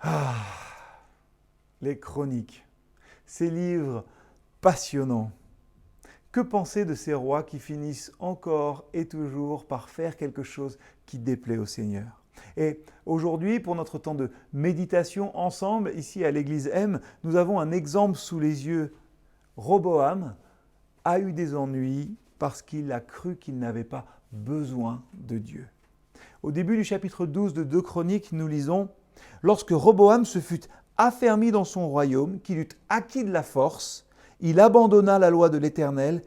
Ah, les chroniques, ces livres passionnants. Que penser de ces rois qui finissent encore et toujours par faire quelque chose qui déplaît au Seigneur? Et aujourd'hui, pour notre temps de méditation ensemble, ici à l'église M, nous avons un exemple sous les yeux. Roboam a eu des ennuis parce qu'il a cru qu'il n'avait pas besoin de Dieu. Au début du chapitre 12 de 2 Chroniques, nous lisons « Lorsque Roboam se fut affermi dans son royaume, qu'il eut acquis de la force, il abandonna la loi de l'Éternel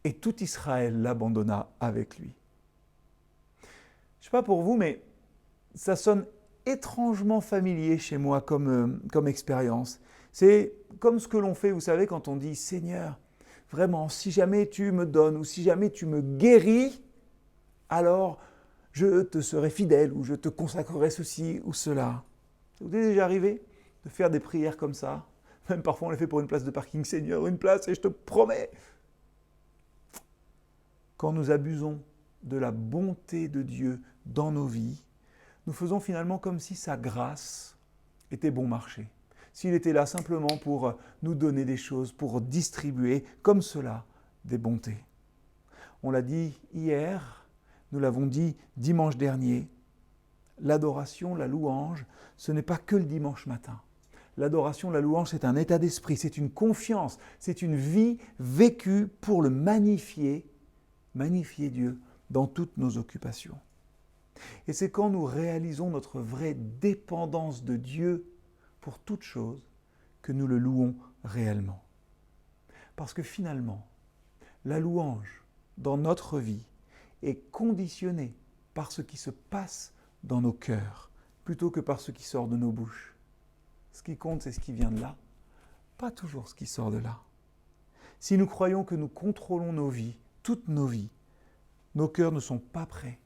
et tout Israël l'abandonna avec lui. » Je ne sais pas pour vous, mais ça sonne étrangement familier chez moi comme expérience. C'est comme ce que l'on fait, vous savez, quand on dit « Seigneur, vraiment, si jamais tu me donnes ou si jamais tu me guéris, alors je te serai fidèle ou je te consacrerai ceci ou cela. » Ça vous est déjà arrivé de faire des prières comme ça? Même parfois on les fait pour une place de parking. Seigneur, une place et je te promets. Quand nous abusons de la bonté de Dieu dans nos vies, nous faisons finalement comme si sa grâce était bon marché. S'il était là simplement pour nous donner des choses, pour distribuer comme cela des bontés. On l'a dit hier, nous l'avons dit dimanche dernier, l'adoration, la louange, ce n'est pas que le dimanche matin. L'adoration, la louange, c'est un état d'esprit, c'est une confiance, c'est une vie vécue pour le magnifier Dieu dans toutes nos occupations. Et c'est quand nous réalisons notre vraie dépendance de Dieu pour toute chose que nous le louons réellement. Parce que finalement, la louange dans notre vie est conditionnée par ce qui se passe dans nos cœurs, plutôt que par ce qui sort de nos bouches. Ce qui compte, c'est ce qui vient de là, pas toujours ce qui sort de là. Si nous croyons que nous contrôlons nos vies, toutes nos vies, nos cœurs ne sont pas prêts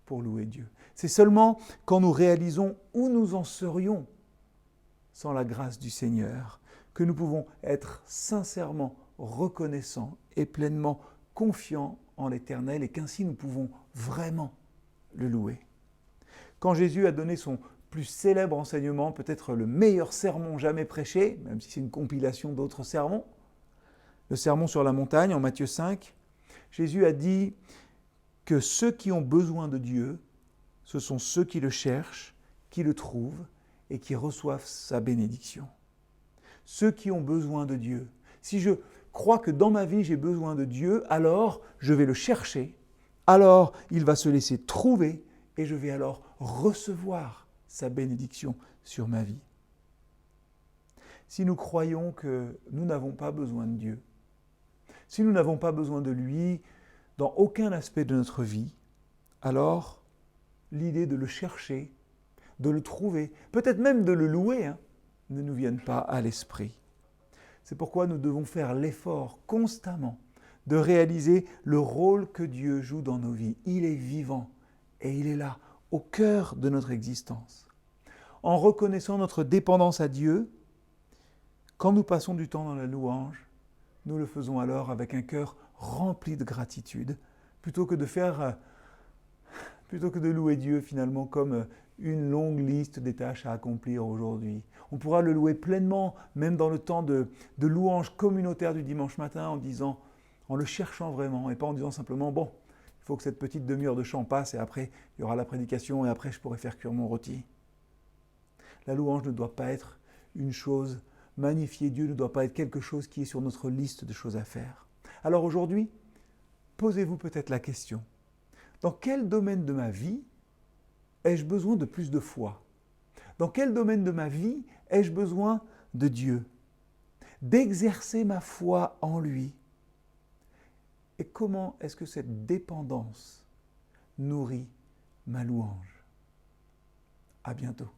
pour louer Dieu. C'est seulement quand nous réalisons où nous en serions sans la grâce du Seigneur que nous pouvons être sincèrement reconnaissants et pleinement confiants en l'Éternel et qu'ainsi nous pouvons vraiment le louer. Quand Jésus a donné son plus célèbre enseignement, peut-être le meilleur sermon jamais prêché, même si c'est une compilation d'autres sermons, le sermon sur la montagne en Matthieu 5, Jésus a dit que ceux qui ont besoin de Dieu, ce sont ceux qui le cherchent, qui le trouvent et qui reçoivent sa bénédiction. Ceux qui ont besoin de Dieu. Si je crois que dans ma vie j'ai besoin de Dieu, alors je vais le chercher, alors il va se laisser trouver et je vais alors recevoir sa bénédiction sur ma vie. Si nous croyons que nous n'avons pas besoin de Dieu, si nous n'avons pas besoin de lui dans aucun aspect de notre vie, alors l'idée de le chercher, de le trouver, peut-être même de le louer, ne nous viennent pas à l'esprit. C'est pourquoi nous devons faire l'effort constamment de réaliser le rôle que Dieu joue dans nos vies. Il est vivant et il est là, au cœur de notre existence. En reconnaissant notre dépendance à Dieu, quand nous passons du temps dans la louange, nous le faisons alors avec un cœur rempli de gratitude, plutôt que de louer Dieu finalement comme une longue liste des tâches à accomplir aujourd'hui. On pourra le louer pleinement, même dans le temps de louange communautaire du dimanche matin, en le cherchant vraiment, et pas en disant simplement, bon, il faut que cette petite demi-heure de chant passe, et après, il y aura la prédication, et après, je pourrai faire cuire mon rôti. La louange ne doit pas être une chose, magnifier Dieu ne doit pas être quelque chose qui est sur notre liste de choses à faire. Alors aujourd'hui, posez-vous peut-être la question, dans quel domaine de ma vie ai-je besoin de plus de foi? Dans quel domaine de ma vie ai-je besoin de Dieu? D'exercer ma foi en lui? Et comment est-ce que cette dépendance nourrit ma louange? À bientôt.